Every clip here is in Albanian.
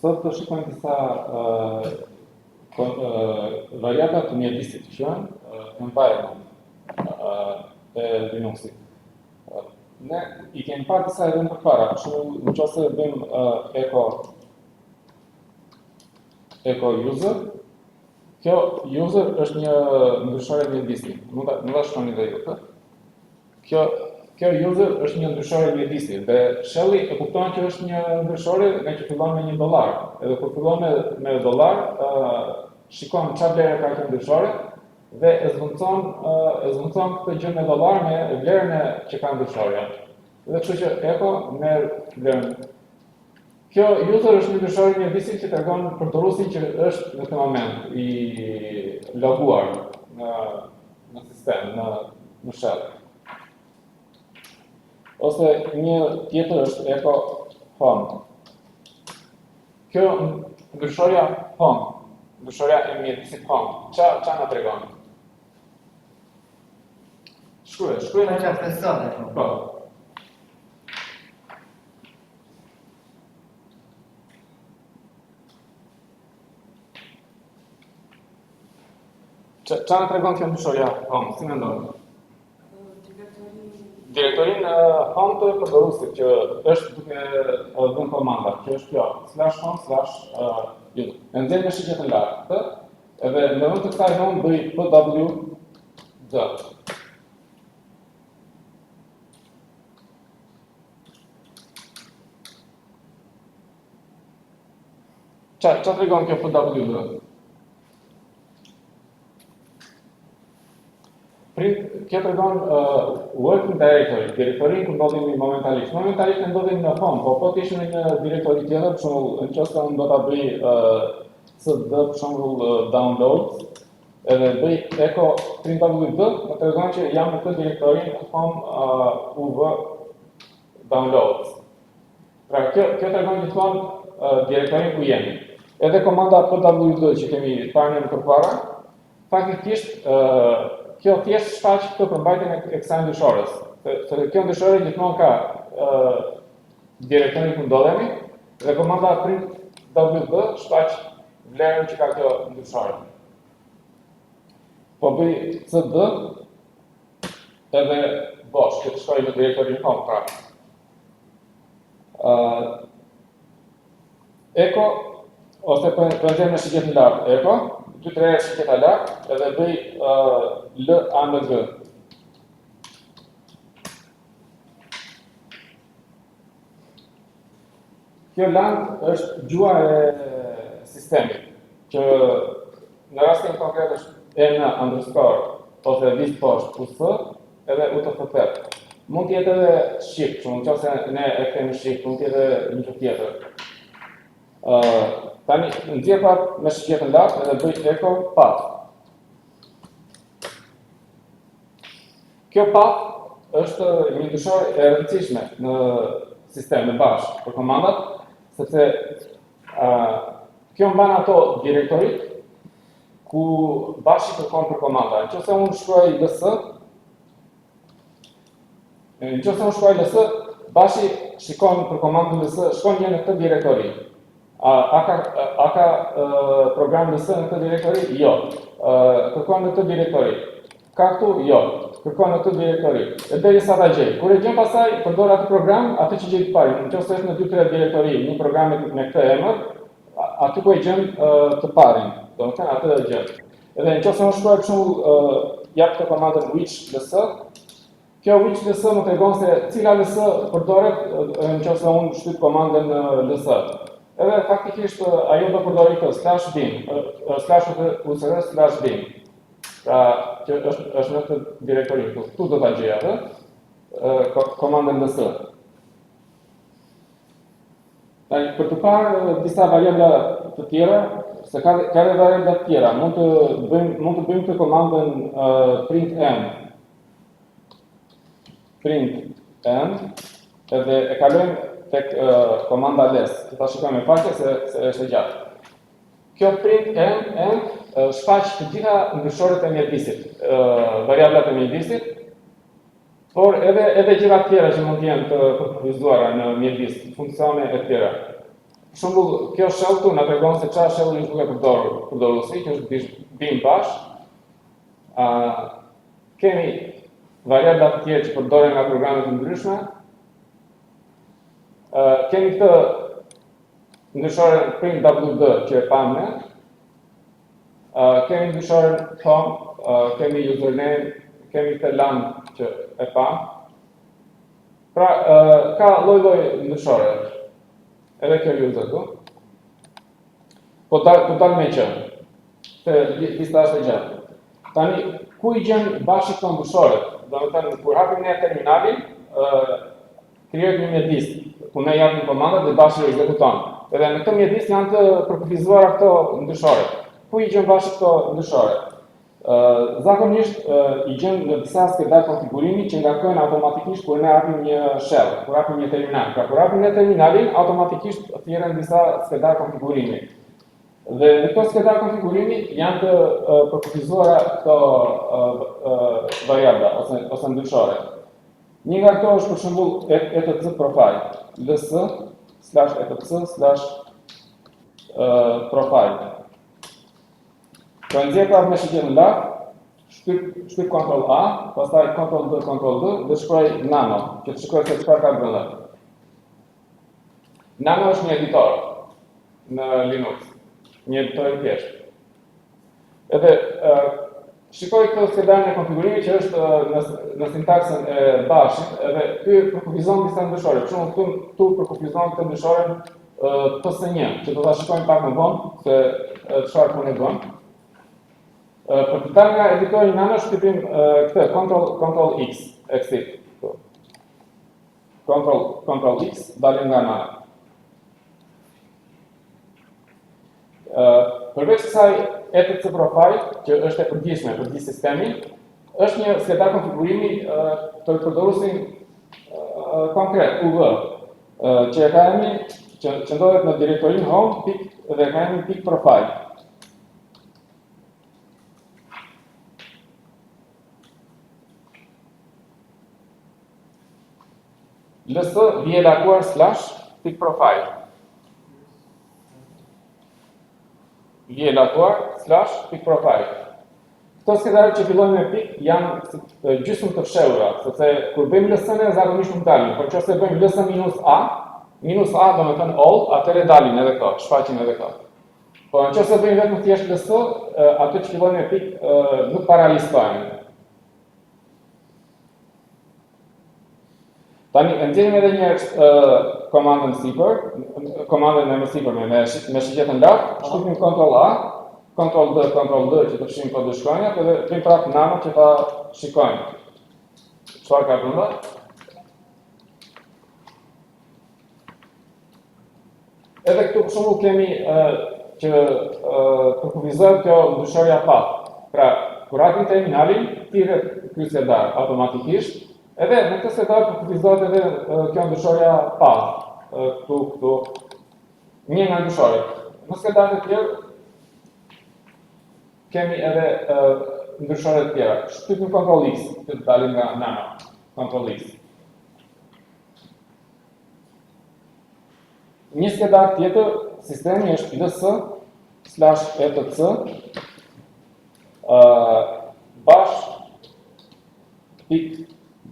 Sot të shikojmë disa varianta të mjedisit që janë environment e Linuxit. Ne I kemi parë disa edhe më përpara, për shembull, nëse bëjmë echo user, kjo user është një ndryshore mjedisi. Nuk ta shkoni dhe ju, Kjo user është një ndryshore mjedisi dhe shelli e kupton që është një ndryshore nga që fillon me $1. Edhe kur fillon me $, shikon çfarë vlerë ka kjo ndryshore dhe e zvendçon këtë gjë me dollar me vlerën që ka ndryshorja. Dhe kështu që echo merr vlerën. Kjo user është një ndryshore mjedisi që tregon përdoruesin që është në këtë moment I loguar në sistem, në shell. Ose një tjetër është echo home. Kjo ndryshorja home, ndryshorja e mjedisit home, çfarë na tregon? Shkruaj në çfarë personë. Po. Çfarë na tregon kjo ndryshorja home? Si mendoni? Direktorin home të përdoruesit që është duke dhënë komanda, që është kjo /home/user. E nxjerr me shigjetën lartë, edhe në vend të kësaj home bëj pwd. Çfarë tregon kjo pwd? Kjo tregon working directory, direktorin ku ndodhemi momentalisht. Momentalisht ne ndodhemi në home, po të ishim në një direktori tjetër, për shembull, nëse unë do ta bëj cd për shembull downloads, edhe bëj echo print wd, më tregon që jam në këtë direktorin home uv downloads. Pra kjo tregon gjithmonë direktorin ku jemi. Edhe komanda pwd që kemi parë më përpara, faktikisht kjo thjesht shfaq këtë përmbajtjen e kësaj ndryshores. Se kjo ndryshore gjithmonë ka direktorin ku ndodhemi dhe komanda print wd shfaq vlerën që ka kjo ndryshore. Po bëj cd edhe bosh, që të shkoj në direktorin home pra. Echo ose po nxjerr në shigjetën lartë echo, 2-3 herë shigjeta lartë edhe bëj lang. Kjo lang është gjua e sistemit, që në rastin konkret është n_ ose vis poshtë +s edhe utff. Mund të jetë edhe shqip, nëse ne e kemi shqip, mund të jetë edhe një tjetër. Tani nxjerr prapë me shigjetën lartë edhe bëj echo path. Kjo path është një ndryshore e rëndësishme në sistem në bash për komandat, sepse kjo mban ato direktorit ku bashi kërkon për komanda. Nëse unë shkruaj ls, bashi shikon për komandën ls, shkon një në këtë direktori. A ka program ls në këtë direktori? Jo. Kërkon në këtë direktori. Ka këtu? Jo. Kërkon në këtë direktori. E derisa ta gjej. Kur e gjen pastaj, përdor atë program, atë që gjej të parë. Nëse është në 2-3 direktori, një program me këtë emër, aty ku e gjen të parin. Domethënë atë e gjen. Edhe nëse unë shkruaj për shembull jap këtë komandën which ls, kjo which ls më tregon se cila ls përdoret nëse unë shtyp komandën ls. Edhe faktikisht ajo do përdori këtë /bin, /usr/bin. Pra, që është në këtë direktori, këtu do ta gjej atë, komandën ls. Tani për të parë disa variabla të tjera, se ka edhe variabla të tjera, mund të bëjmë këtë komandën print n, edhe e kalojmë tek komanda les, që ta shikojmë me faqe se është e gjatë. Kjo print n shfaq të gjitha ndryshoret e mjedisit, variablat e mjedisit, por edhe gjëra tjera që mund të jenë të përkufizuara në mjedis, funksione e tjera. Për shembull, kjo shell këtu na tregon se çfarë shelli është duke përdoruesi, që është bim bash. Kemi variabla të tjerë që përdoren nga programe të ndryshme. Kemi këtë ndryshoren print.wd që e pam ne. Kemi ndryshoren home, kemi username, kemi këtë lan që e pam. Pra, ka lloj-lloj ndryshore. Edhe kjo user këtu. Po dal me që. Lista është e gjatë. Tani, ku i gjen bashkë këto ndryshore? Domethënë, kur hapim ne terminalin, krijohet një mjedis, ku ne japim komandat dhe bashkë ekzekuton. Edhe në këtë mjedis janë të përkufizuara këto ndryshore. Ku i gjen bashkë këto ndryshore? Zakonisht i gjen në disa skedar konfigurimi që ngarkojnë automatikisht kur ne hapim një shell, kur hapim një terminal. Pra kur hapim ne terminalin, automatikisht thjerën disa skedar konfigurimi. Dhe në këto skedar konfigurimi janë të përkufizuara këto variabla ose ndryshore. Një nga këto është për shembull etc profile, ls/etc/profile. Pra nxjerr prapë me shqiptar në lart, shtyp Ctrl A, pastaj Ctrl D dhe shkruaj nano, që të shikoj se çfarë ka brenda. Nano është një editor në Linux, një editor i thjeshtë. Edhe shikoj këtë skedarën e konfigurimit që është në sintaksën e bashit, edhe ky përkufizon disa ndryshore. Për shembull, këtu përkufizon këtë ndryshoren PS1, që do ta shikojmë pak më vonë se çfarë punë bën. Për të dalë nga editori nano shtypim këtë Ctrl X, exit. Ctrl X, dalim nga nano. Përveç kësaj etc profile, që është e përgjithshme për gjithë sistemin, është një skedar konfigurimi të përdoruesin konkret, UV, që e ka emrin që ndodhet në direktorin home dhe ka emrin .profile. ls vjelakuar /.profile. /.profile. Këto skedare që fillojnë me pik janë gjysmë të fshehura, sepse kur bëjmë ls-ne zakonisht nuk dalin, por nëse bëjmë ls-a, do të thënë all, atëherë dalin edhe këto, shfaqin edhe këto. Po nëse bëjmë vetëm thjesht ls, ato që fillojnë me pik nuk paralistohen. Tani, nxjerrim edhe një komandën cipër, komandën me cipër me shqetën lart, shtypim Ctrl A, Ctrl D që të fshim këto dy shkronjat, edhe bëjmë prapë nano që ta shikojmë. Çfarë ka brenda? Edhe këtu për shembull kemi që përkufizohet kjo ndryshorja path. Pra, kur hapim terminalin, thirret ky skedar automatikisht. Edhe në këtë skedar përkufizohet edhe kjo ndryshorja path. Këtu, një nga ndryshoret. Në skedarët e tjerë, kemi edhe ndryshoret tjera. Shtypim Ctrl X, që të dalim nga nano. Ctrl X. Një skedar tjetër, sistemi është ls/etc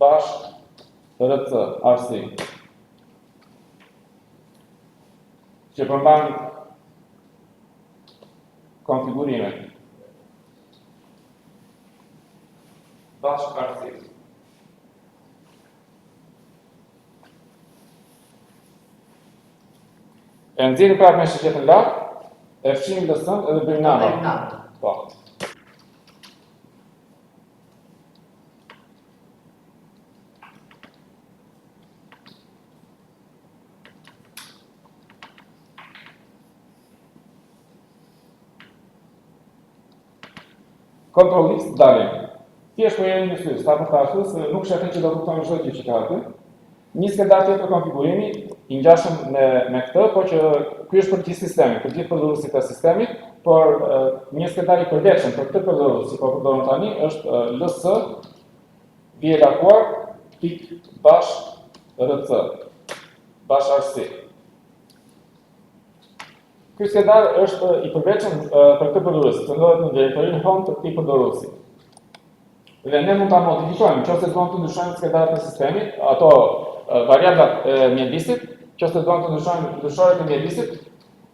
/rc, që përmban konfigurimet. /rc. E nxjerrim prapë me shqetën lart, e fshim ls-n edhe bëjmë nano. Po. Ctrl X dalim. Thjesht po jeni në sy, sa për të ashtu se nuk shetin që do kuptojmë çdo gjë që ka aty. Një skedar tjetër konfigurimi i ngjashëm me këtë, por që ky është për gjithë sistemin, për gjithë përdoruesit e sistemit, por një skedar i përgjithshëm për këtë përdorues që po përdoron tani është ls vjelakuar /rc. Ky skedar është I përveçëm për këtë përdorues, që ndodhet në direktorinë home të këtij përdoruesi. Dhe ne mund ta modifikojmë, nëse do të ndryshojmë skedarët e sistemit, ato variablat e mjedisit, nëse do të ndryshojmë ndryshorët e mjedisit,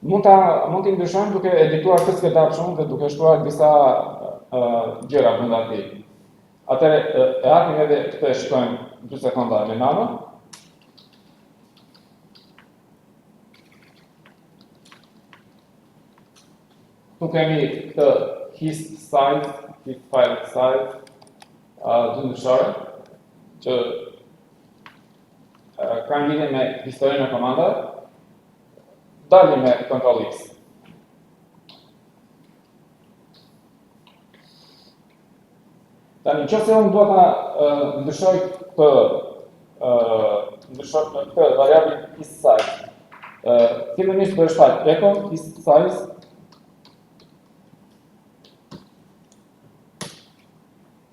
mund t'i ndryshojmë duke edituar këtë skedar shumë dhe duke shkruar disa gjëra brenda atij. Atëherë e hapim edhe këtë e shikojmë 2 sekonda me nano. Tu kemi këtë his size, his file size, 2 ndryshore, që kanë lidhje me historinë e komandave, dalim me Ctrl X. Tani nëse unë dua ta ndryshoj këtë variabil his size. Fillimisht do të shpal echo his size.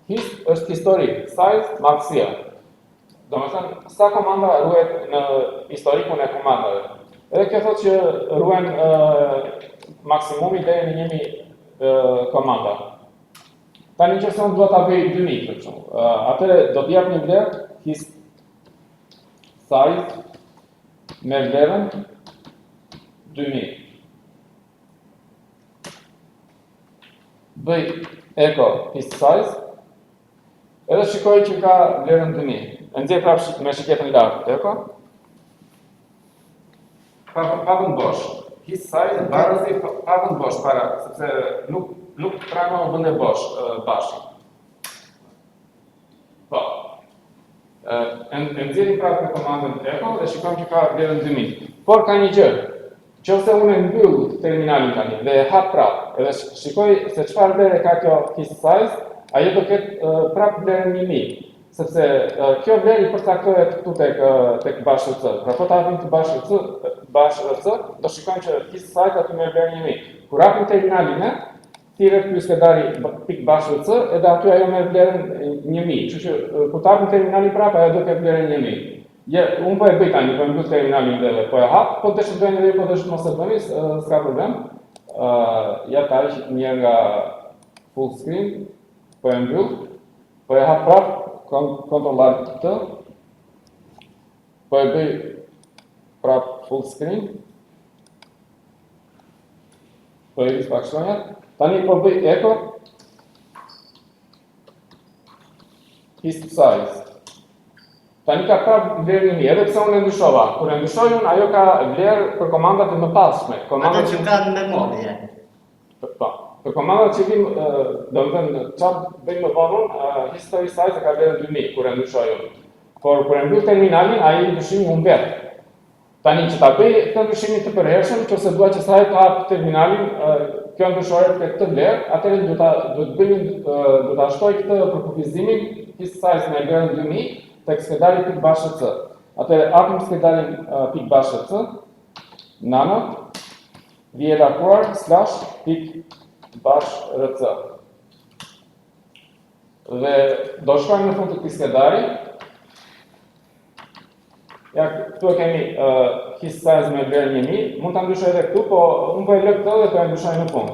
His është histori, size maksia. Domethënë, sa komanda ruhet në historikun e komandave. Edhe kjo thotë që ruhen maksimumi deri në 1000 komanda. Tani nëse unë dua ta bëj 2000 për shembull, atëherë do të jap një vlerë his size me vlerën 2000. Bëj echo his size. Edhe shikoj që ka vlerën 2000. E nxjerr prapë me shiketën lartë, echo. Pavën bosh. His size barëzi pavën bosh para, sepse nuk pranon vende bosh bashkë. Po. E nxjerrim prapë me komandën echo dhe shikojmë që ka vlerën 2000. Por ka një gjë. Nëse unë mbyll terminalin tani dhe e hap prapë, edhe shikoj se çfarë vlerë ka kjo his size, ajo do ketë prapë vlerën 1000, sepse kjo vlerë I përcaktohet këtu tek bash RC. Pra po ta hapim të bash RC, do shikojmë që his size aty me vlerën 1000. Kur hapim terminalin thirret ky skedari .bash RC, edhe aty ajo me vlerën 1000. Kështu që kur ta hapim terminalin prapë ajo do ketë vlerën 1000. Unë po e bëj tani, po e mbyll terminalin dhe po e hap, po dëshmojmë edhe po dëshmoj mos e bëni, s'ka problem. Ja tani një nga full screen. Po e mbyll, po e hap prapë, Ctrl Alt T, po e bëj prapë full screen, po e rris pak shtronjat, tani po bëj echo, his size. Tani ka prapë vlerën 1000, edhe pse unë e ndryshova. Kur e ndryshoj unë, ajo ka vlerë për komandat e mëpasshme. Ato që kanë memorie. Po. Për komandat që vim, domethënë çfarë bëjmë më vonë, history size ka vlerën 2000 kur e ndryshoj unë. Por kur e mbyll terminalin, ai ndryshimi humbet. Tani që ta bëj këtë ndryshimin të përhershëm, nëse dua që sa herë të hap terminalin, kjo ndryshohet tek këtë vlerë, atëherë do ta shtoj këtë përkufizimin his size me vlerën 2000 tek skedari .bash RC. Atëherë hapim skedarin .bash RC, nano, vjen evakuar /bash RC. Dhe do shkojmë në fund të këtij skedari. Ja, këtu e kemi his size me vlerën 1000, mund ta ndryshoj edhe këtu, po unë po e lë këtë dhe po e ndryshoj në fund.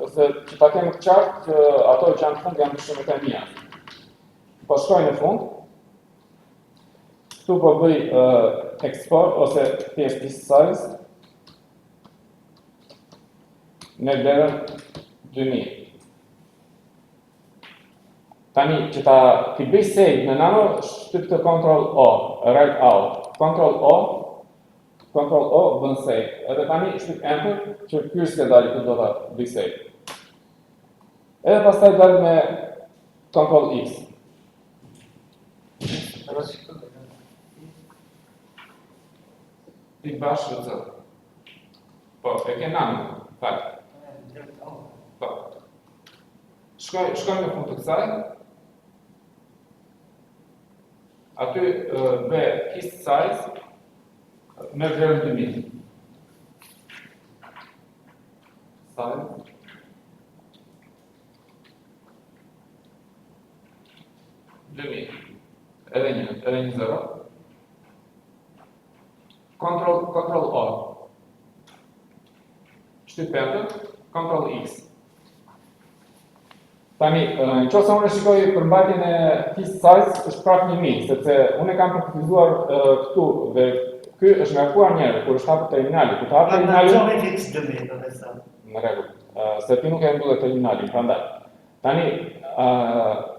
Ose që ta kemi të qartë që ato që janë në fund janë ndryshimet e mia. Po shkoj në fund. Këtu po bëj export ose thjesht his size me vlerën 2000. Tani që ti bëj save në nano, shtyp të Ctrl O, right out. Ctrl O bën save. Edhe tani shtyp enter që ky skedari ku do ta bëj save. Edhe pastaj dal me Ctrl X. .bash RC. Po, e ke nano, fakt. Po. Shkojmë në fund të kësaj. Aty bë his size me vlerën 2000. Size 2000. Edhe një zero. Ctrl O. shtyp enter, Ctrl X. Tani, në qoftë se unë shikoj përmbajtjen e fist size është prapë 1000, sepse unë e kam përkufizuar këtu dhe ky është ngarkuar njerë kur është hapur terminali. Kur të hap terminalin, Zonë fix 2000 do të thënë. në rregull. Se ti nuk e mbyllet terminalin, prandaj. Tani,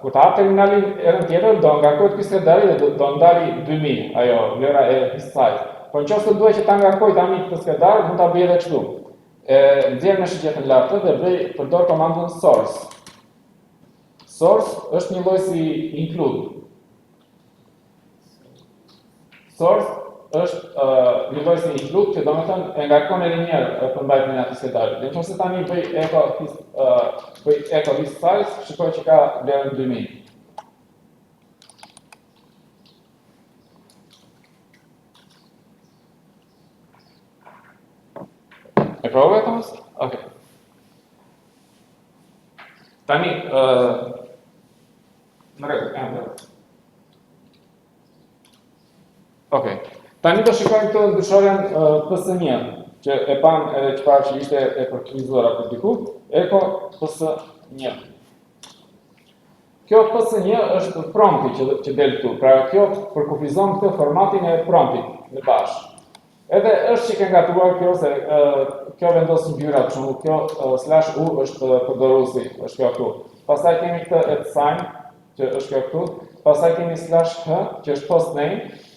kur të hap terminalin erën tjetër, do ngarkohet ky skedari dhe do ndali 2000, ajo vlera e fist size. Po nëse duhet që ta ngarkoj tani këtë skedar, mund ta bëj edhe kështu. Nxjerr në shigjetën lartë dhe përdor komandën source. Source është një lloj si include. Source është një lloj si include që domethënë e ngarkon edhe një herë përmbajtjen e atij skedari. Dhe nëse tani bëj echo list size, shikoj që ka vlerën 2000. E provoj Thomas? Okej. Tani, në rregull, enter. Okej. Tani do shikojmë këtë ndryshorjen PS1, që e pam edhe çfarë që ishte e përkufizuar apo diku, echo PS1. Kjo PS1 është prompti që del këtu. Pra kjo përkufizon këtë formatin e promptit në bashkë. Edhe është që ke gatuar kjo se kjo vendos ngjyra, për shembull kjo /u është përdoruesi, është kjo këtu. Pastaj kemi këtë @sign që është kjo këtu. Pastaj kemi /h që është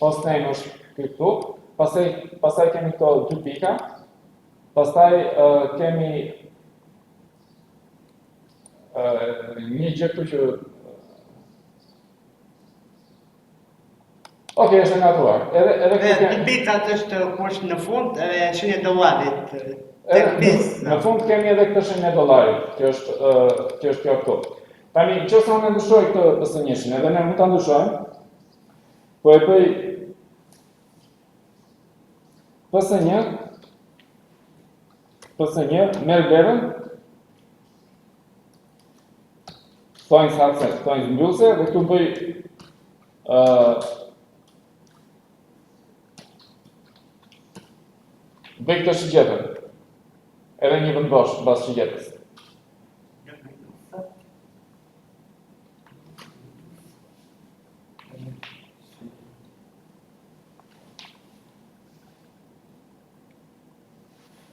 postname është këtu. Pastaj kemi këto dy pika. Pastaj kemi një gjë këtu që Okej, është ngatuar. Edhe Dy pikat është kur është në fund e shenja e dollarit. Tek pjesë. Në fund kemi edhe këtë shenjë e dollarit, që është kjo këtu. Tani, nëse unë ndryshoj këtë PS1-shin, edhe ne mund ta ndryshojmë. Po e bëj PS1 merr vlerën thonjë mbyllse dhe këtu bëj bëj këtë shigjetën, edhe një vend bosh pas shigjetës.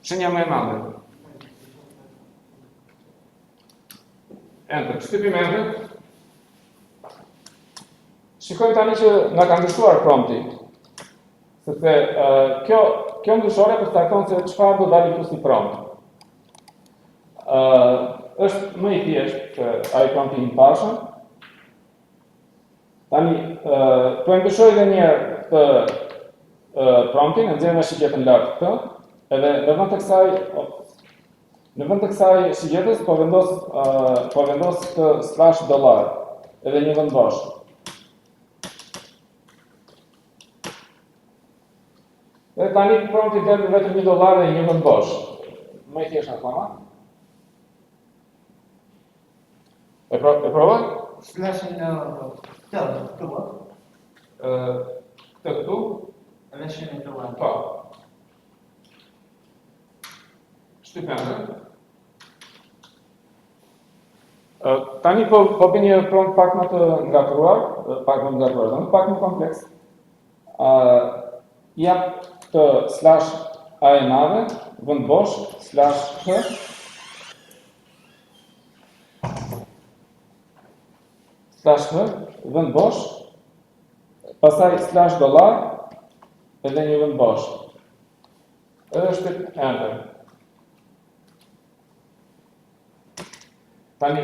Shenja më e madhe. Enter, shtypim enter. Shikojmë tani që nga ka ndryshuar prompti. Sepse kjo ndryshore përcakton se çfarë do dalë këtu si prompt. Është më i thjeshtë se ai prompti i pashëm. Tani po e ndryshoj edhe një herë këtë promptin, e nxjerr në shigjetën lart këtë, edhe në vend të kësaj shigjetës po vendos këtë $, edhe një vend bosh. Dhe tani prompti del vetëm $1 dhe një vend bosh. Më i thjeshtë akoma. E provoj? Këtu. Këtë këtu? Edhe shenja e dollarit. Po. Shtypem. Tani po bëj një prompt pak më të ngatuar, pak më kompleks. Jap të /a e madhe, vend bosh, /h, vend bosh, pastaj $, edhe një vend bosh. Edhe shtyp enter. Tani,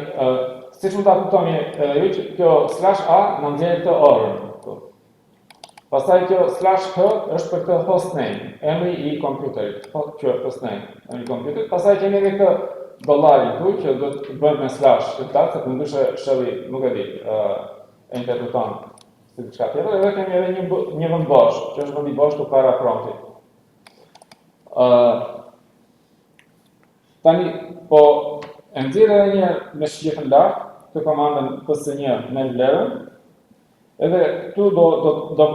siç mund ta kuptoni edhe ju që kjo /a na nxjerr këtë orën. Pastaj kjo /h është për këtë hostname, emri i kompjuterit, që hostname, emri i kompjuterit. Pastaj kemi edhe këtë dollari këtu që do të bëhet me /, se ndryshe shelli nuk e di, e interpreton si diçka tjetër, edhe kemi edhe një vend bosh, që është vendi bosh të para promptit. Tani po e nxjerr edhe një me shigjetën lart të komandën PS1 me vlerën. Edhe këtu do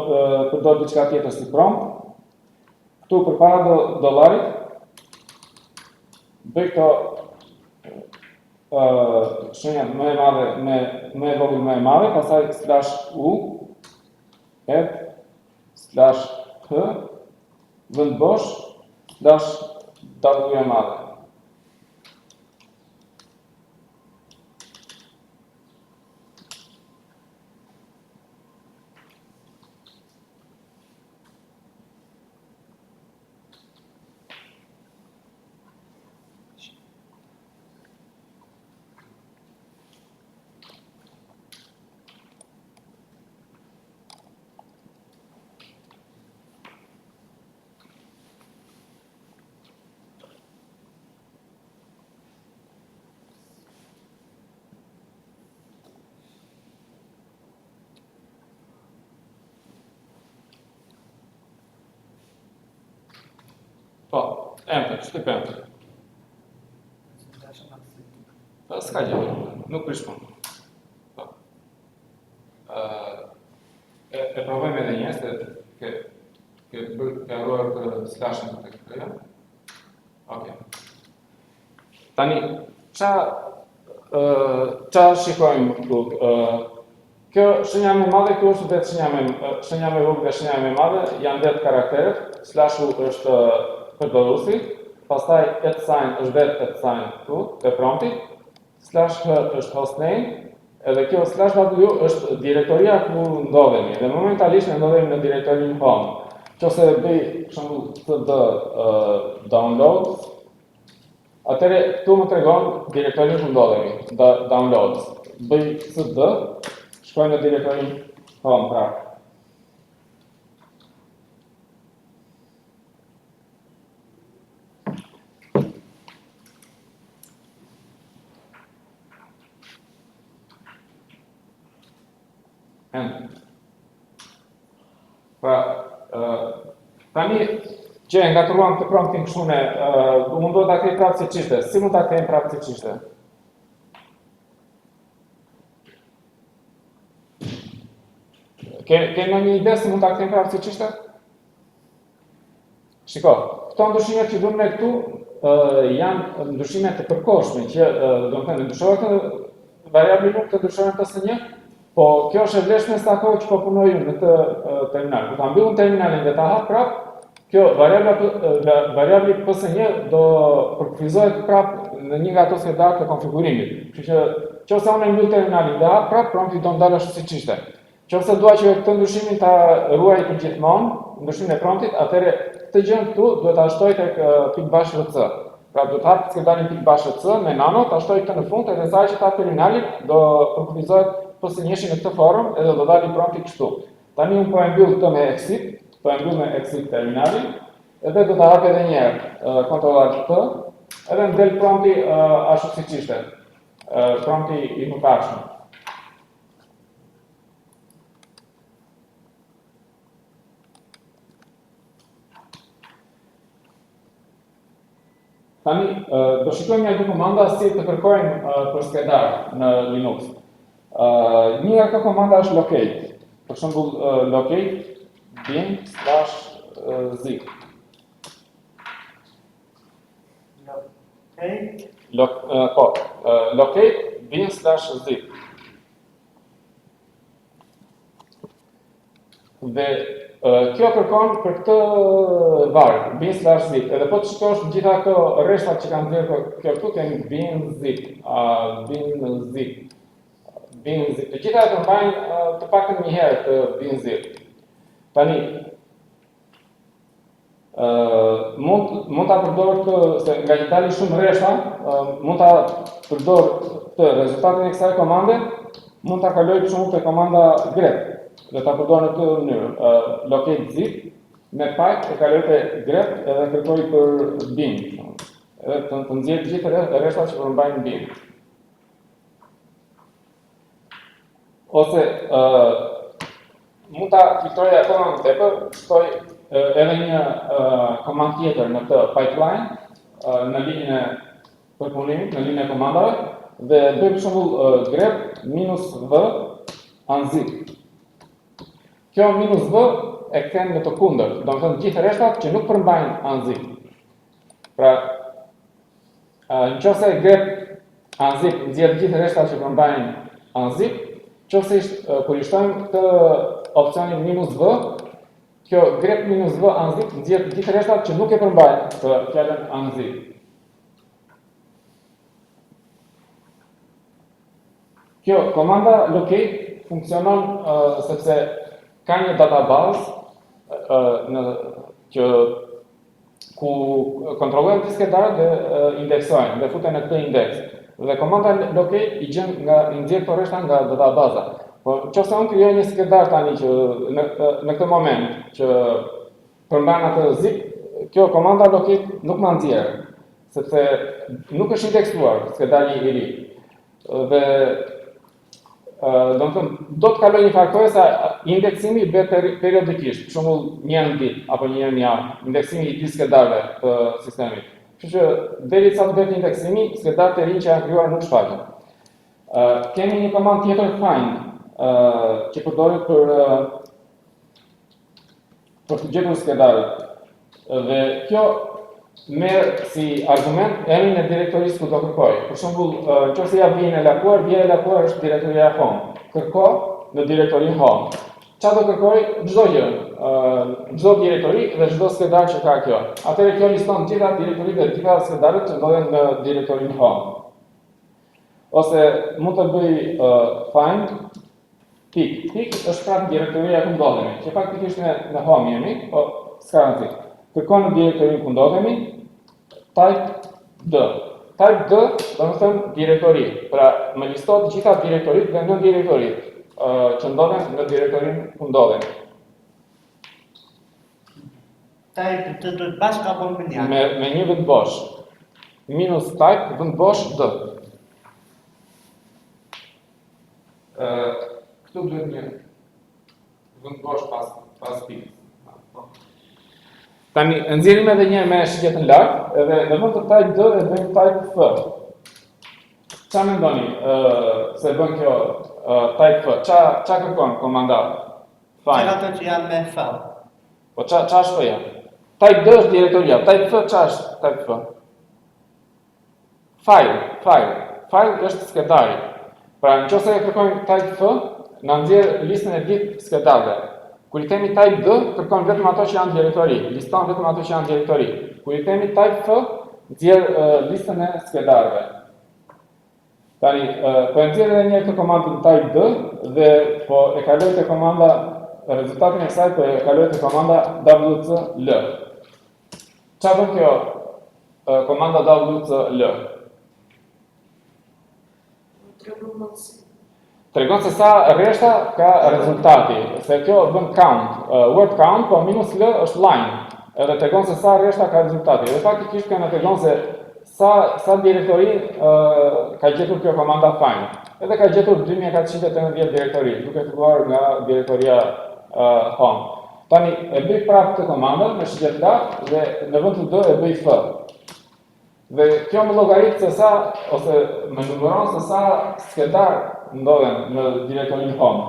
përdor diçka tjetër si prompt. Këtu përpara dollarit bëj këto shenjat më e madhe me më e vogël më e madhe, pastaj /u, /h, vend bosh, /w e madhe. Po, enter, shtyp enter. Po, s'ka gjë, nuk prishpon. Po. E provojmë edhe një se ke harruar të slashin të këtëja. Okej. Tani, qa shikojmë këtu? Kjo shenja me madhe, kjo është vetë shenja me vogël dhe shenja me madhe, janë vetë karakteret, slashu është përdoruesi, pastaj @sign është vetë @sign këtu, te prompti, /h është hostname, edhe kjo /w është direktoria ku ndodhemi, dhe momentalisht ne ndodhemi në direktorin home. Nëse bëj për shembull cd downloads, atëre këtu më tregon direktorin ku ndodhemi, downloads. Bëj cd, shkoj në direktorin home pra. Pra, tani që e ngatruam të promptin këshune, mund do të kthej prapë si ç'ishte. Si mund ta kthejmë prapë si ç'ishte? Ke një ide si mund ta kthejmë prapë si ç'ishte? Shiko, këto ndryshimet që bëmë ne këtu janë ndryshime të përkohshme që do të thënë ndryshojnë këtë variabli nuk të ndryshojnë të së një, po kjo është e vlefshme sa kohë që po punoj unë në këtë terminal. Kur ta mbyllun terminalin dhe ta hap prapë, kjo variabli ps1 do përkufizohet prapë në një nga ato skedat të konfigurimit. Kështu që nëse unë mbyll terminalin dhe hap prapë, prompti do ndalë ashtu siç ishte. Nëse dua që këtë ndryshimin ta ruaj përgjithmonë, ndryshimin e promptit, atëherë këtë gjë këtu duhet ta shtoj tek pikbash.rc. Pra duhet hap skedarin pikbash.rc me nano, ta shtoj këtë në fund edhe sa që ta terminalin do përkufizohet ps1 në këtë formë edhe do dalë prompti kështu. Tani unë po e mbyll këtë me exit, po e mbyll me exit terminalin, edhe do ta hap edhe një herë Ctrl+T, edhe më del prompti ashtu siç ishte. Prompti i mëparshëm. Tani, do shikojmë një komanda si të kërkojmë për skedar në Linux. Një nga këto komanda është locate. Për shembull, locate bin/zip. Locate bin/zip. Dhe kjo kërkon për këtë varg, bin/zip. Edhe po të shikosh në gjitha këto rreshtat që kanë dhënë kjo këtu kemi bin/zip, bin/zip. Të gjitha të mbajnë të paktën një herë të bin/zip. Tani mund ta përdor se nga që dalin shumë rreshta, mund ta përdor këtë rezultatin e kësaj komande, mund ta kaloj për shembull te komanda grep. Dhe ta përdor në këtë mënyrë, locate zip, me pak e kaloj te grep edhe kërkoj për bin. Edhe të nxjerr të gjithë rreshtat që përmbajnë bin. Ose mund ta filtroj akoma më tepër, shtoj edhe një komand tjetër në këtë pipeline në linjën e përpunimit, në linjën e komandave, dhe bëj për shembull grep -v unzip. Kjo -v e kthen në të kundërt, do të thënë gjithë rreshtat që nuk përmbajnë unzip. Pra Nëse grep unzip nxjerr gjithë rreshtat që përmbajnë unzip, kur i shtojmë këtë opsionin -v, kjo grep -v unzip nxjerr gjithë rreshtat që nuk e përmbajnë të fjalën unzip. Kjo komanda locate funksionon sepse ka një database ku kontrollojnë të skedarët dhe indeksojnë dhe futen në këtë indeks. Dhe komanda locate i nxjerr këto rreshta nga databaza. Po nëse unë krijoj një skedar tani që në këtë moment që përmban atë zip, kjo komanda locate nuk ma nxjerr, sepse nuk është indeksuar skedari i ri. Dhe do të kaloj një farë kohe sa indeksimi bëhet periodikisht, për shembull një herë në ditë apo një herë në javë, indeksimi i gjithë skedarëve të sistemit. Kështu që derisa të bëhet indeksimi, skedarët e rinj që janë krijuar nuk shfaqen. Kemi një komandë tjetër find që përdoret për të gjetur skedarët. Dhe kjo merr si argument emrin e direktorisë ku do kërkoj. Për shembull, nëse ja vjen e lakuar është direktoria home. Kërko në direktori home. Çfarë do kërkoj? Çdo gjë, çdo direktori dhe çdo skedar që ka kjo. Atëherë kjo liston gjitha direktoritë dhe gjitha skedarët që ndodhen në direktorin home. Ose mund të bëj find tik është prapë direktoria ku ndodhemi, që faktikisht në home jemi, po s'ka rëndësi. Kërkon në direktorin ku ndodhemi, type D. Type D do të thënë direktori. Pra më liston të gjitha direktoritë dhe nën direktoritë që ndodhen në direktorin ku ndodhemi. Type D do të bashkë apo me një? Me një vend bosh. Minus type vend bosh D. Këtu duhet një vend bosh pas pikës. Tani, nxjerrim edhe një me shigjet në lartë, edhe në vend të type D e bëjmë type F. Qa mendoni se bën kjo type F? Qa kërkon komanda? Që ato që janë me F. Po qa është F-ja? Type D është direktoria, type F qa është type F? File është skedari. Pra nëse e kërkojmë type F, na nxjerr listën e gjithë skedarëve. Kur i themi type D, kërkon vetëm ato që janë direktori, liston vetëm ato që janë direktori. Kur i themi type F, nxjerr listën e skedarëve. Tani, po nxjerr edhe një këtë komandën type D dhe po e kaloj te komanda rezultatin e kësaj po e kaloj te komanda wcl. Çfarë bën kjo komanda wcl? Tregon se sa rreshta ka rezultati, se kjo bën count, word count, po minus L është line, edhe tregon se sa rreshta ka rezultati. Dhe faktikisht kjo na tregon se sa direktori ka gjetur kjo komanda find. Edhe ka gjetur 2480 direktori, duke filluar nga direktoria home. Tani e bëj prapë këtë komandën me shigjet lartë dhe në vend të D e bëj F. Dhe kjo më llogarit se sa ose më numëron se sa skedar ndodhen në direktorin home.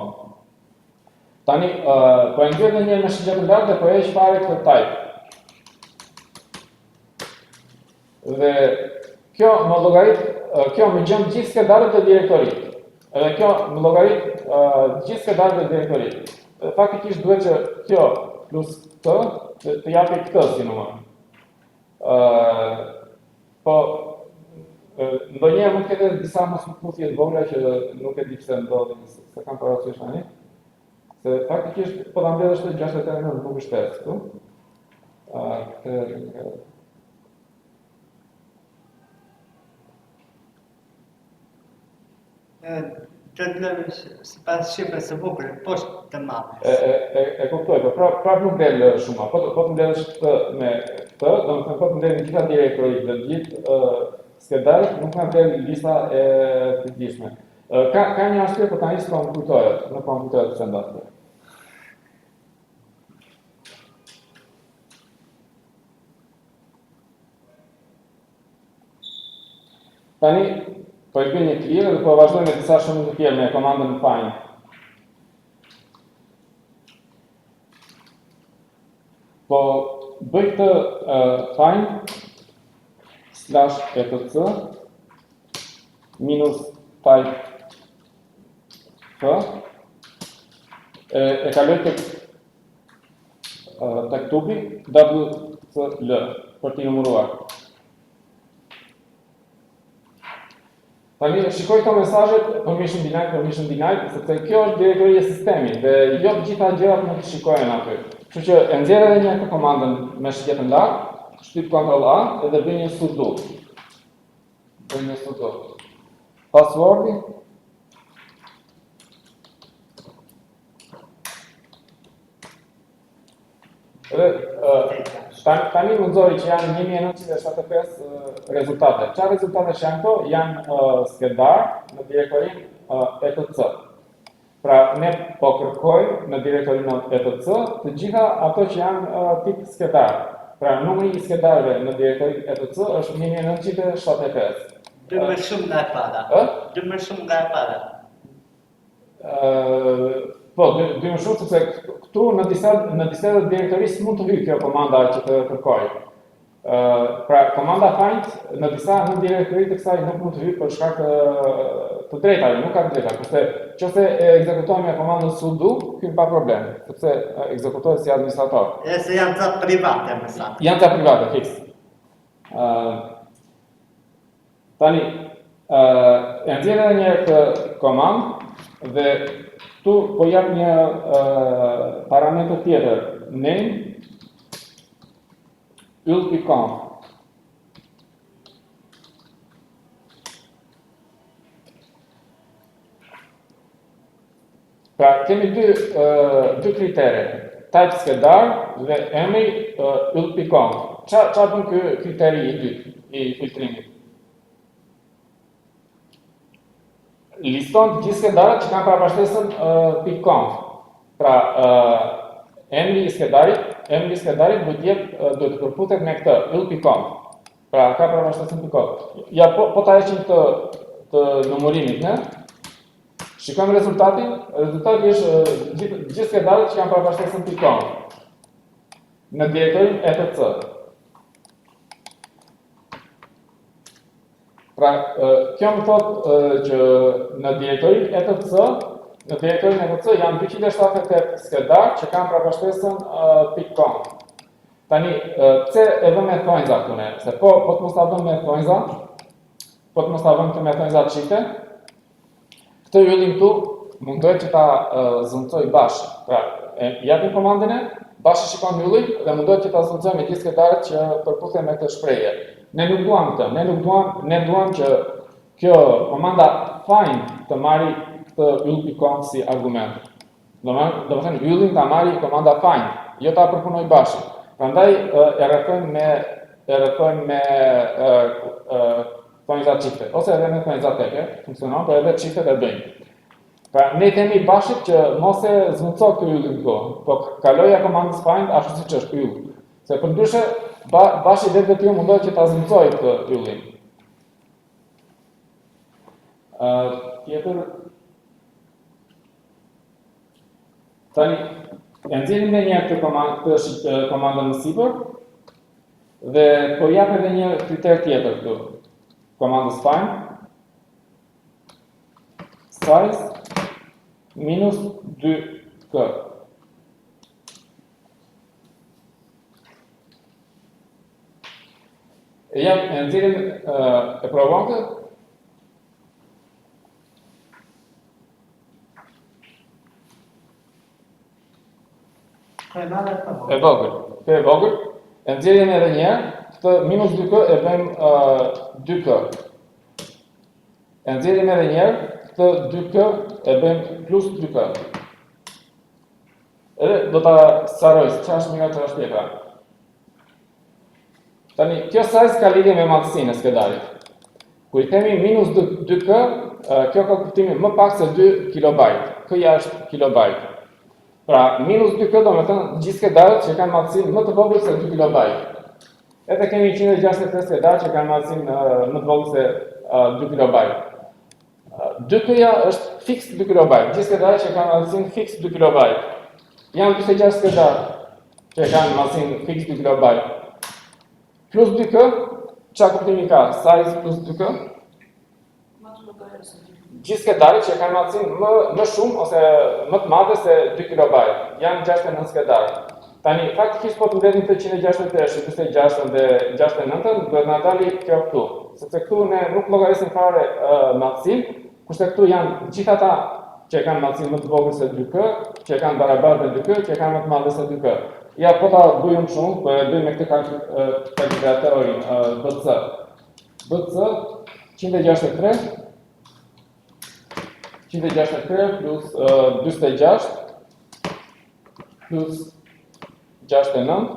Tani, po e nxjerr një me shigjet të lartë dhe po e heq fare këtë type. Dhe kjo më llogarit, kjo më gjen gjithë skedarët e direktorit. Edhe kjo më llogarit gjithë skedarët e direktorit. Faktikisht duhet që kjo plus këtë të japi këtë si numër. Po ndonjëherë mund të ketë disa mosmundësi të vogla që nuk e di pse ndodhin, se kam parasysh tani. Se faktikisht po ta mbledhësh të 69 nuk është 5 këtu. Të të lëmë si pas shifrës së bukur, poshtë të madhe. E kuptoj, po prapë nuk del shumë, po të mbledhësh këtë me këtë, do të thënë po të mbledhën gjitha direktorit dhe gjithë skedarët, nuk nga del lista e përgjithshme. Ka një arsye, po tani s'po më kujtohet, nuk po më kujtohet pse ndodh. Tani po i bëj një clear dhe po vazhdoj me disa shumë të tjerë me komandën find. Po bëj këtë find slash etc minus type f e kaloj tek tubi WCL për t'i numëruar. Tani shikoj këto mesazhet permission denied, sepse kjo është direktoria e sistemit dhe jo të gjitha gjërat mund të shikohen aty. Kështu që e nxjerr edhe një komandën me shkjetën lart, shtyp Ctrl A edhe bëj një sudo. Passwordi tani më nxori që janë 1975 rezultate. Çfarë rezultate janë këto? Janë skedar në direktorinë etc. Pra ne po kërkojmë në direktorinë etc të gjitha ato që janë tip skedar. Pra numri i skedarëve në direktorinë etc është 1975. Dy më shumë nga e para. Dy më shumë nga e para. Po, dy më shumë, sepse këtu në disa direktorisë mund të hyjë kjo komanda që të kërkoj. Pra, komanda find në disa në direktori të kësaj nuk mund të hyjë për shkak të drejtave, nuk ka drejta, kurse nëse e ekzekutojmë me komandën sudo, hyn pa problem, sepse ekzekutohet si administrator. Se janë të private, më sa. Janë të private, fiks. Tani, e nxjerr edhe një herë këtë komandë dhe këtu po jap një parametër tjetër, name ul.conf. Pra, kemi dy kritere, type skedar dhe emri ul.conf. Çfarë bën ky kriteri i dytë i filtrimit? Liston të gjithë skedarat që kanë paraparshtesën .conf. Pra, emri i skedarit duhet të përputet me këtë ul.conf. Pra, ka paraparshtesën .conf. Ja, po ta heqim të numërimit, ne? Shikojmë rezultatin. Rezultati është gjithë skedarat që kanë paraparshtesën .conf. Në direktorinë etc. Pra, kjo më thot që në direktorinë etc janë 278 skedar që kanë paraparshtesën .conf. Tani, pse e vëm me thonjza këtu ne? Se po të mos ta vëm me thonjza, çifte, këtë yllim këtu mundohet që ta zëvendësoj bashkë. Pra, japim komandën e, bashkë shikon yllin dhe mundohet që ta zëvendësoj me gjithë skedarët që përputhen me këtë shprehje. Ne nuk duam këtë, ne duam që kjo komanda find të marri këtë yll.conf si argument. Do të thënë yllin ta marri komanda find, jo ta përpunoj bashkë. Prandaj e rrethojmë me thonjza çifte, ose edhe me thonjza teke, funksionon, por edhe çiftet e bëjmë. Pra, ne kemi bashkët që mos e zëvendëso këtë yllin këtu, po kaloja komandës find ashtu siç është yll. Se përndryshe bashkë i vetë ju mundohet që ta zëvendësoj këtë yllin. Tjetër. Tani, e nxjerrim edhe një këtë komandën në sipër dhe po jap edhe një kriter tjetër këtu. Komandës find size minus 2k. E nxjerrim e provon këtë. E vogël. E nxjerrim edhe një herë, këtë minus 2k e bëjmë 2k. E nxjerrim edhe një herë, këtë 2k e bëjmë plus 2k. Edhe do ta sqaroj çfarë është nga çfarë është tjetra. Tani, kjo size ka lidhje me madhësinë e skedarit. Kur i themi minus 2k, kjo ka kuptimin më pak se 2 kilobajt. K-ja është kilobajt. Pra, minus 2k do me thënë gjithë skedarët që kanë madhësinë më të vogël se 2 kilobajt. Edhe kemi 165 skedarë që kanë madhësinë më të vogël se 2 kilobajt. 2k-ja është fix 2 kilobajt. Gjithë skedarët që kanë madhësinë fix 2 kilobajt. Janë 26 skedarë që kanë madhësinë fix 2 kilobajt. Plus 2k Çfarë kuptimi ka? Size plus 2k? Gjithë skedarit që kanë matësin më shumë ose më të madhe se 2 KB, janë 69 skedarit. Tani, faktikisht po të mbledhim të 163, 26 dhe 69, duhet na dali kjo këtu. Sepse këtu ne nuk llogarisim fare matësin, kurse këtu janë gjithë ata që kanë matësin më të vogël se 2k, që kanë barabartë me 2k, që kanë më të madhe se 2k. Ja, po ta bujëm shumë, po e bëjmë me këtë kalkulatorin BC. BC 163 plus 26 plus 69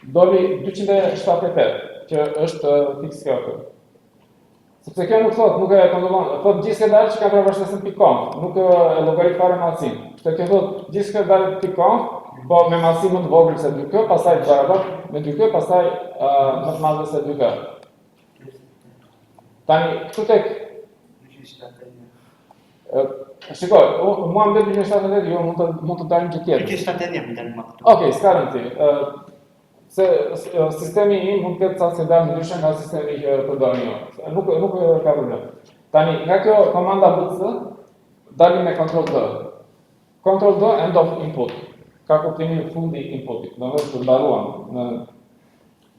doli 278, që është fiks kjo këtu. Sepse kjo nuk thot, nuk e kontrollon, thot gjithë skedarit që kanë përvashlesin .com, nuk e llogarit fare matësin. Sepse kjo thot gjithë skedarit .com, po me matësin më të vogël se 2k, pastaj barabartë me 2k, pastaj më të madhe se 2k. Tani, këtu tek shikoj, mua më dhe 178, jo mund të dalim që tjetër. 171 më dalim më këtu. Okej, s'ka rëndësi. Se sistemi im mund të ketë ca skedar ndryshe nga sistemi që përdorin ju. Nuk ka problem. Tani, nga kjo komanda BC, dalim me Ctrl D. Ctrl D end of input. Ka kuptimin fundi inputit, do të thotë mbaruam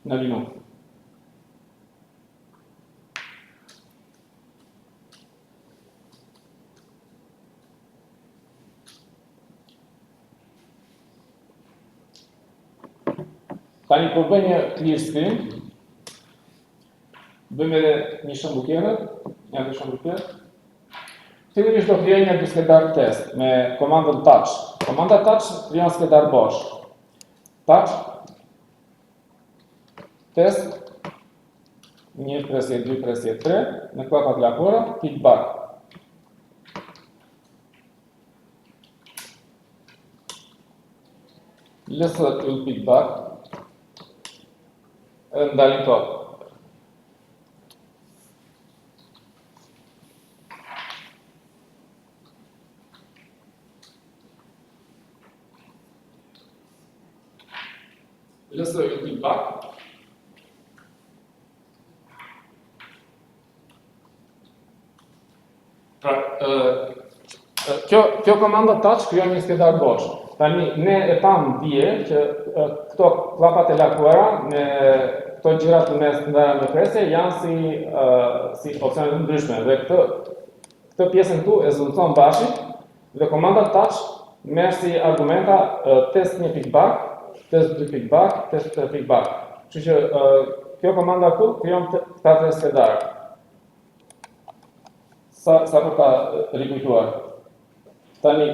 në Linux. Tani po bëj një clear screen. Bëjmë edhe një shembull tjetër, një shembull tjetër. Fillimisht do krijoj një skedar test me komandën touch. Komanda touch krijon skedar bosh. Touch test 1 presje 2 presje 3 në klapa kalkulatora feedback. Lësë të feedback. Ndalim to. Lësë të feedback. Pra, kjo komanda touch krijon një skedar bosh. Tani, ne e pam dje që këto klapat e lakuara me këto gjërat në mes ndara me presje janë si opsione të ndryshme dhe këtë pjesën këtu e zëvendëson bashkë dhe komanda touch merr si argumenta test 1 feedback, test 2 feedback, test 3 feedback. Kështu që kjo komanda këtu krijon këta tre skedar. Sa për ta rikujtuar. Tani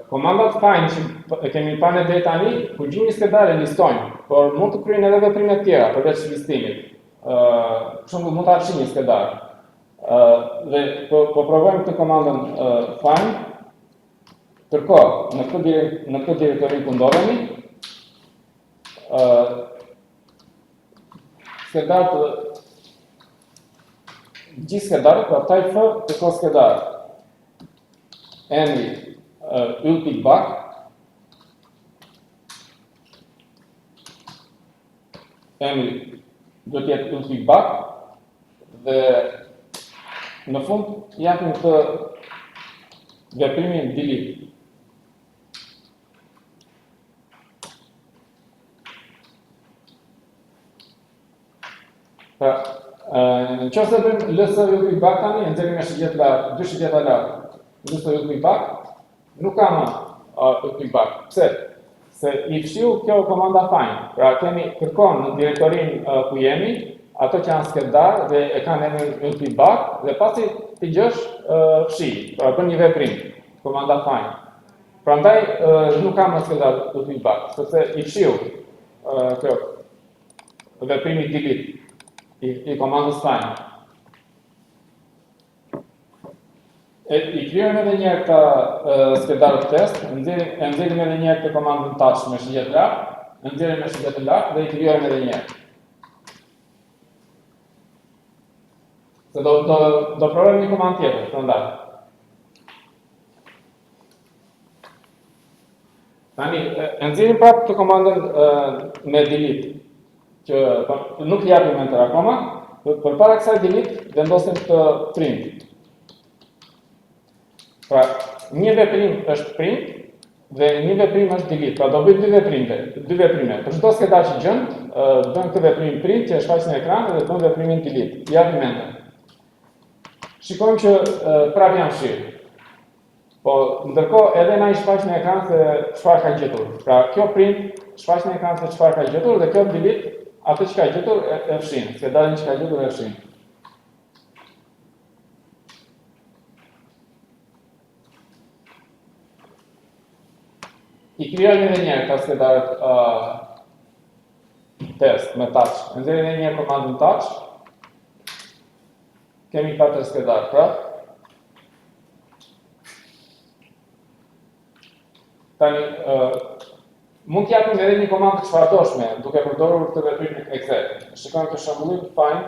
komandat find që kemi parë deri tani, kur gjejmë një skedar e listojmë, por mund të kryejnë edhe veprime të tjera përveç listimit. Për shembull, mund të arshim një skedar. Dhe po provojmë këtë komandën find. Kërko në këtë direktori ku ndodhemi, gjithë skedarët, pra type f kërko skedar. Emri yll feedback. Emri do të jetë yll feedback dhe në fund japim këtë veprimin delete. Pra, në qoftë se bëjmë lësë yll feedback tani, e nxjerrim me shigjet lart, dy shigjeta lart. Lësë yll feedback, nuk ka më yll feedback. Pse? Se i fshiu kjo komanda find. Pra kërkon në direktorin ku jemi, ato që janë skedar dhe e kanë emrin yll feedback dhe pasi ti gjesh fshi, pra bën një veprim, komanda find. Prandaj nuk ka më skedar yll feedback, sepse i fshiu kjo veprimi delete i komandës find. I krijojmë edhe një herë këta skedarët test, nxjerrim edhe një herë të komandën touch me shigjet lart, nxjerrim me shigjet lart dhe i krijojmë edhe një herë. Se do provojmë një komandë tjetër, prandaj. Tani, nxjerrim prapë të komandën me delete. që nuk japim enter akoma, përpara kësaj delete vendosim të print. Pra, një veprim është print dhe një veprim është delete. Pra, do bëjmë dy veprime. Për çdo skedar që gjën, bën këtë veprim print që e shfaq në ekran dhe bën veprimin delete. Japim enter. Shikojmë që prap jam fshirë. Po, ndërkohë edhe na i shfaq në ekran se çfarë ka gjetur. Pra, kjo print shfaq në ekran se çfarë ka gjetur dhe kjo delete atë që ka gjetur e fshin. Skedarin që ka gjetur e fshin. I krijojmë edhe një herë këta skedarët test me touch. Nxjerrim edhe një herë komandën touch. Kemi 4 skedar, pra. Tani, mund t'japim edhe një komandë të çfarëdoshme, duke përdorur këtë veprim exec. Shikojmë për shembull find,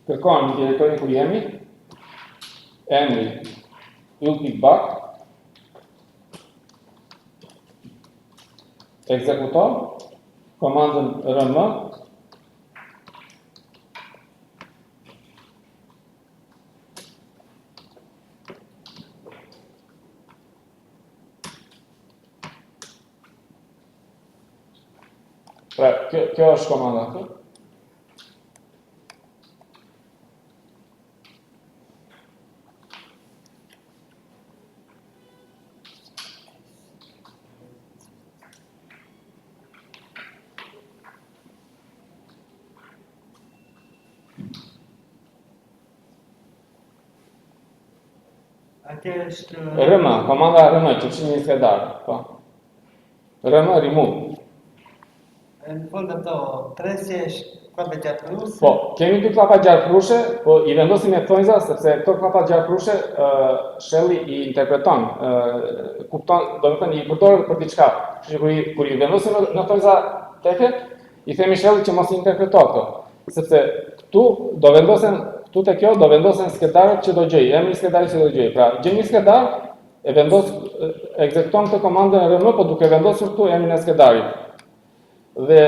kërkon në direktorin kur jemi, emri, ylpik-back, ekzekuton, komandën rm, pra, kjo është komanda këtu. Atje është... RM, komanda RM, që fshin një skedar. Po. RM, remove. Në fund ato, tresje është klapa gjarpëruse. Po, kemi dy klapa gjarpëruse, po i vendosim me thonjza, sepse këto klapa gjarpëruse shelli i interpreton, kupton, do të thënë i përdor për diçka. Kështu që kur i vendosim në thonjza teke, i themi shelli që mos i interpreto këto. Sepse këtu do vendosen këtu te kjo do vendosen skedarët që do gjej, emri i skedarit që do gjej. Pra, gjej një skedar e vendos ekzekuton këtë komandën rm, po duke vendosur këtu emrin e skedarit. Dhe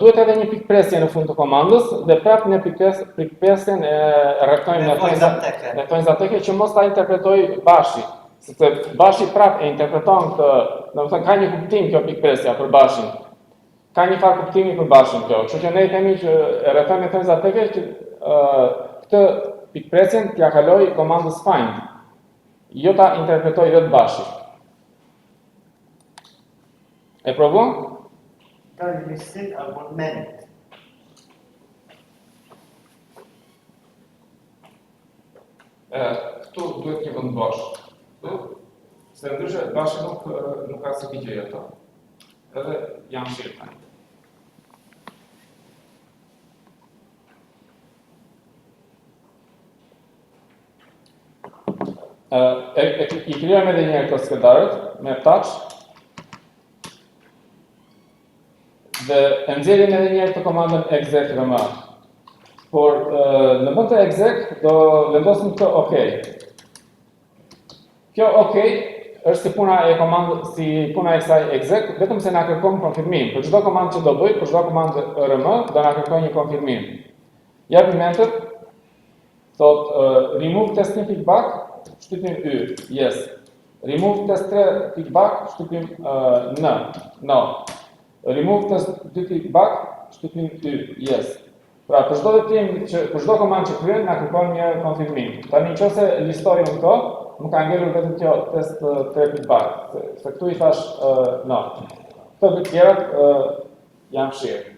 duhet edhe një pikë presje në fund të komandës dhe prapë në pikë presjen e rrethojmë në thonjza teke që mos ta interpretoj Bashi, sepse Bashi prapë e interpreton këtë, domethënë ka një kuptim kjo pikë presja për Bashin. Ka një farë kuptimi për Bashin kjo. Kështu që ne themi që e rrethojmë në thonjza teke që këtë pikpresjen t'ja kaloj komandës find, jo ta interpretoj vetë Bashi. E provon? Kanë listin abonament. Këtu duhet një vend bosh. Se ndryshe Bashi nuk ka se gjej ato. Edhe jam shirë tani. I krijojmë edhe një herë këto skedarët me touch dhe e nxjerrim edhe një herë të komandën exec rm. Por në vend të exec do vendosim këtë OK. Kjo OK është si puna e komandës, si puna e kësaj exec, vetëm se na kërkon konfirmim. Për çdo komandë që do bëj, për çdo komandë rm do na kërkon një konfirmim. Japim enter. Thot remove test1.back, shtypim y, yes. Remove test3.back, shtypim no. Remove test2.back, shtypim y, yes. Pra, për çdo komandë që kryen, na kërkon një konfirmim. Tani nëse listojmë këto, më ka ngelur vetëm kjo test3.back, se këtu i thash no. Këto dy tjerat jam fshirë.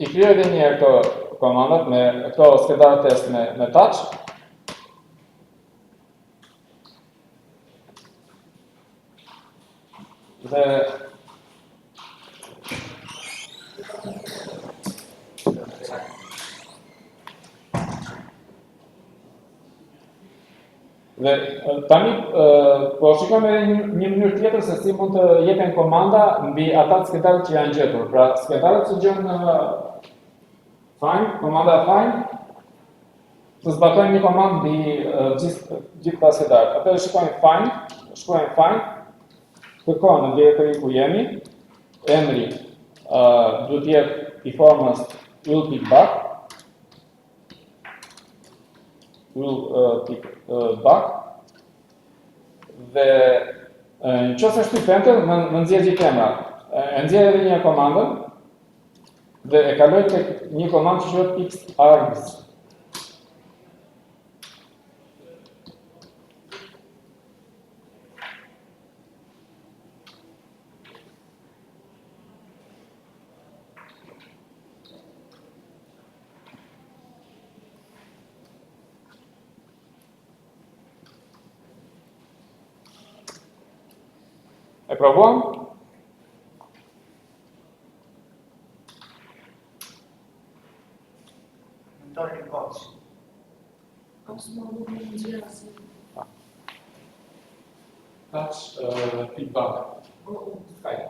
I krijoj edhe një herë këto komandat me këto skedar test me touch. Dhe tani po shikojmë edhe një mënyrë tjetër se si mund të jepen komanda mbi ata skedarët që janë gjetur. Pra, skedarët që gjën find, komanda find, të zbatojmë një komandë mbi gjithë këta skedarët. Atëherë shikojmë find, kërkon në directory ku jemi, emri duhet jetë i formës ul.back, dhe në qoftë shtyp enter, më nxjerr gjithë emrat. E nxjerr edhe një komandën dhe e kaloj tek një komandë që quhet xargs. E provojmë? Ndoni box. Touch feedback. Skype.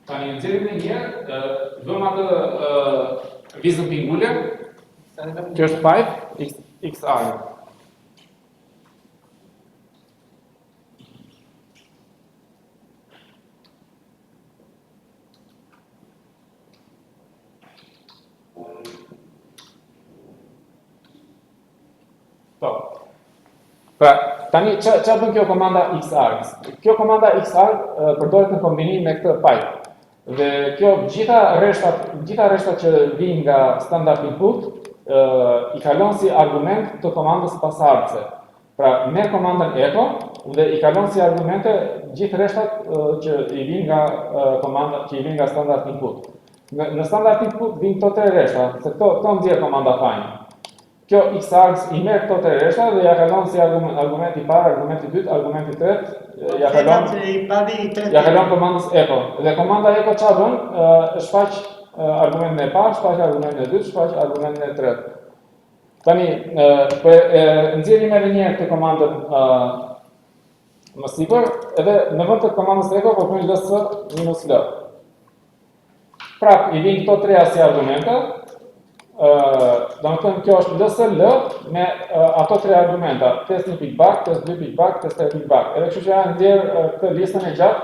Tani nxjerrim një herë, vëmë atë vizën pingule. Kjo është 5 XR. Pra, tani ç'a bën kjo komanda xargs? Kjo komanda xarg përdoret në kombinim me këtë pipe. Dhe kjo gjitha rreshtat që vijnë nga standard input i kalon si argument të komandës pasardhëse. Pra, me komandën echo dhe i kalon si argumente gjithë rreshtat që i vijnë nga komanda që i vijnë nga standard input. Në standard input vijnë këto tre rreshta, se këto nxjerr komanda find. Kjo xargs i merr këto tre rreshta dhe ja kalon si argumenti i parë, argumenti i dytë, argumenti i tretë, ja kalon komandës echo. Dhe komanda echo ç'a bën? Shfaq argumentin e parë, shfaq argumentin e dytë, shfaq argumentin e tretë. Tani nxjerrim edhe një herë këtë komandën më sipër, edhe në vend të komandës echo po bëjmë ls-l. Prap i vijnë këto treja si argumente. Domethënë kjo është ls-l me ato tre argumenta, test 1.back, test 2.back, test 3.back. Edhe kështu që ja nxjerr këtë listën e gjatë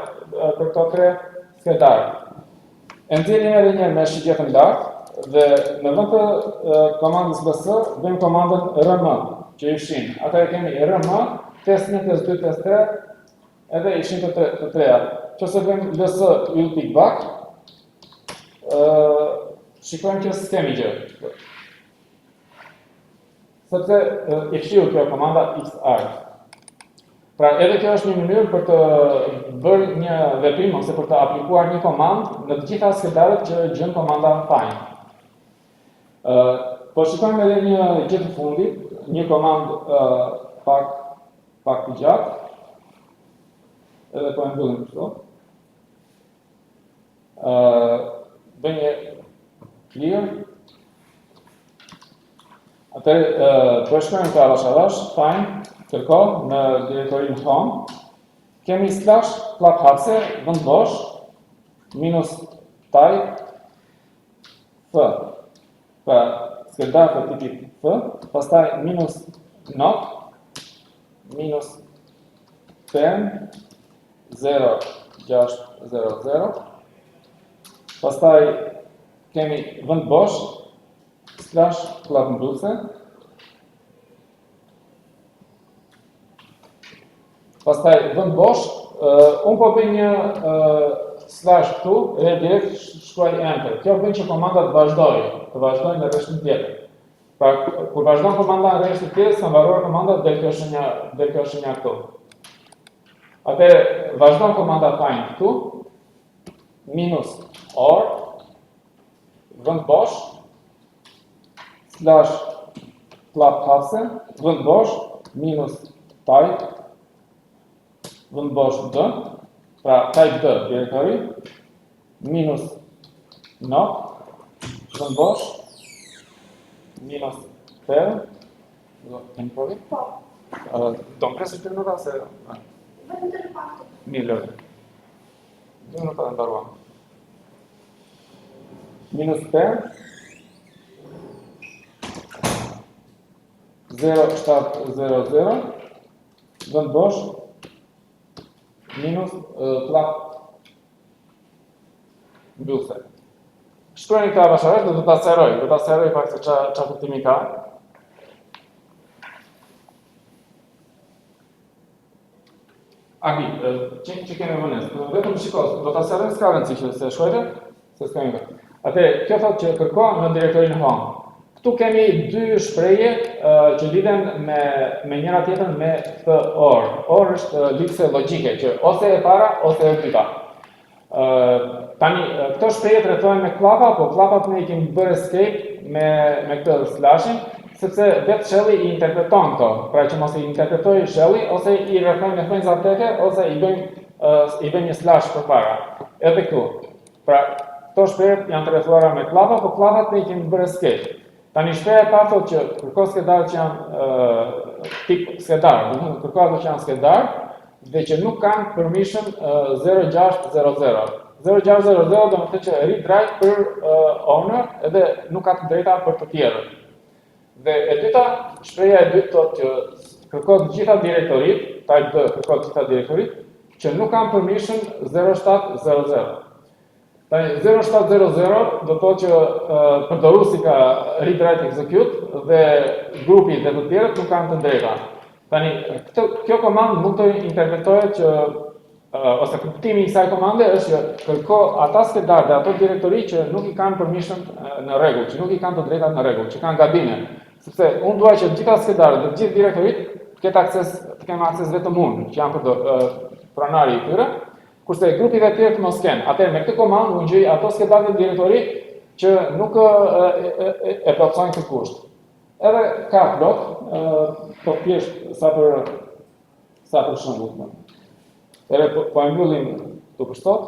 për këto tre skedar. E nxjerrim edhe një herë me shigjetën lart dhe në vend të komandës ls bëjmë komandën rm, që i fshin. Atëherë kemi rm, test 1, test 2, test 3, edhe i fshin të treja. Nëse bëjmë ls ul.back, shikojmë që s'kemi gjë. Sepse i fshiu kjo komanda xarg. Pra edhe kjo është një mënyrë për të bërë një veprim ose për të aplikuar një komandë në të gjitha skedarët që gjën komanda find. Po shikojmë edhe një gjë të fundit, një komandë pak të gjatë. Edhe po e mbyllim kështu. Bëj një clear. Atëherë po shkojmë të avash, find, kërko në directorin home. Kemi slash klap hapse, vend bosh, minus type f. Pra skedar të tipit f, pastaj minus not, minus pen 0600. Pastaj kemi vend bosh, slash klap mbyllse. Pastaj vend bosh, unë po bëj një slash këtu dhe direkt shkruaj enter. Kjo bën që komanda të vazhdojë në rreshtin tjetër. Pra, kur vazhdon komanda në rreshtin tjetër, sa mbaror komanda del kjo shenja këtu. Atëherë vazhdon komanda find këtu, minus or, vend bosh, slash klap hapse, vend bosh, minus type, vend bosh d, pra type d directory, minus not, vend bosh, minus per, do të provi? Po. Do më presë të minuta se... Vetëm të rëpaktu. Mirë lërë. 2 minuta dhe mbaruam. Minus per, 0700 vend bosh minus plak mbyllëse. Shkruani këta bashkëret, do ta sqaroj pak se çfarë kuptimi ka. Aki, që kemi vënes, vetëm shikos, do ta sqaroj s'ka rëndësi që se shkruajte, se s'ka një. Atë, kjo thotë që kërkon në direktorinë home. Këtu kemi dy shprehje që lidhen me njëra tjetrën me këtë or. Or është lidhse logjike që ose e para ose e dyta. Tani këto shprehje trajtohen me klapa, po klapat ne I kemi bërë escape me këtë slashin, sepse vetë Shelly I interpreton këto, pra që mos I interpretoj Shelly ose I rrethojmë me thënjza teke ose I bëjmë një slash përpara. Edhe këtu. Pra këto shprehje janë trajtuara me klapa, po klapat ne I kemi bërë escape. Tani shprehja e parë thotë që kërko skedar që janë tip skedar, kërko ato që janë skedar dhe që nuk kanë permission 0600. 0600 do të thotë që read write për owner edhe nuk ka të drejta për të tjerët. Dhe e dyta, shprehja e dytë thotë që kërko të gjitha direktorit, type D kërko të gjitha direktorit që nuk kanë permission 0700. 0700 do thotë që përdoruesi ka read write execute dhe grupi dhe të tjerët nuk kanë të drejta. Tani kjo komandë mund të interpretohet që ose kuptimi I kësaj komande është që kërko ata skedar dhe ato direktori që nuk I kanë permission në rregull, që nuk I kanë të drejtat në rregull, që kanë gabime. Sepse unë dua që të gjitha skedarët dhe të gjithë direktorit të kemë akses vetëm unë, që janë pronari I tyre. Kurse grupive të tjerë mos kenë. Atëherë me këtë komandë unë gjej ato skedarë dhe direktori që nuk e plotësojnë këtë kusht. Edhe ka plot, po thjesht sa për shembull. Edhe po e mbyllim këtu për sot.